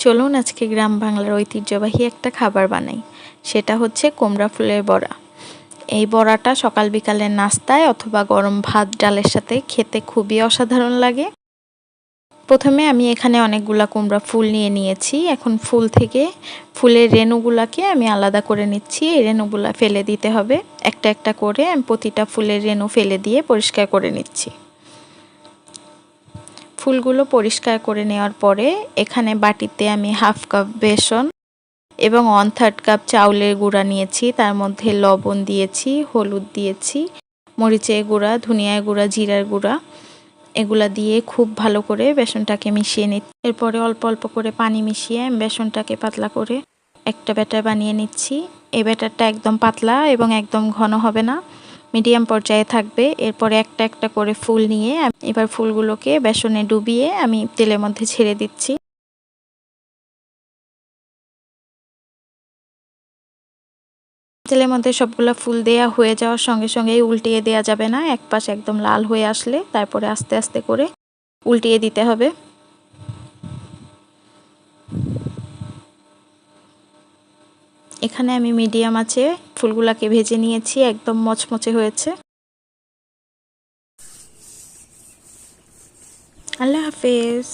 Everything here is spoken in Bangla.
চলুন আজকে গ্রাম বাংলার ঐতিহ্যবাহী একটা খাবার বানাই। সেটা হচ্ছে কুমড়া ফুলের বড়া। এই বড়াটা সকাল বিকালের নাস্তায় অথবা গরম ভাত ডালের সাথে খেতে খুবই অসাধারণ লাগে। প্রথমে আমি এখানে অনেকগুলা কুমড়া ফুল নিয়ে নিয়েছি। এখন ফুল থেকে ফুলের রেণুগুলাকে আমি আলাদা করে নিচ্ছি। এই রেণুগুলা ফেলে দিতে হবে। একটা একটা করে আমি প্রতিটা ফুলের রেণু ফেলে দিয়ে পরিষ্কার করে নিচ্ছি। ফুলগুলো পরিষ্কার করে নেওয়ার পরে এখানে বাটিতে আমি হাফ কাপ বেসন এবং 1/3 কাপ চাউলের গুঁড়া নিয়েছি। তার মধ্যে লবণ দিয়েছি, হলুদ দিয়েছি, মরিচের গুঁড়া, ধনিয়ার গুঁড়া, জিরার গুঁড়া, এগুলা দিয়ে খুব ভালো করে বেসনটাকে মিশিয়ে নিচ্ছি। এরপরে অল্প অল্প করে পানি মিশিয়ে বেসনটাকে পাতলা করে একটা ব্যাটার বানিয়ে নিচ্ছি। এই ব্যাটারটা একদম পাতলা এবং একদম ঘন হবে না, মিডিয়াম পর্যায়ে থাকবে। এরপরে একটা একটা করে ফুল নিয়ে এবার ফুলগুলোকে বেসনে ডুবিয়ে আমি তেলের মধ্যে ছেড়ে দিচ্ছি। তেলের মধ্যে সবগুলা ফুল দেয়া হয়ে যাওয়ার সঙ্গে সঙ্গেই উল্টিয়ে দেওয়া যাবে না। এক পাশ একদম লাল হয়ে আসলে তারপরে আস্তে আস্তে করে উল্টিয়ে দিতে হবে। এখানে আমি মিডিয়াম আঁচে ফুলগুলাকে ভেজে নিয়েছি, একদম মচমচে হয়েছে। আল্লাহ হাফেজ।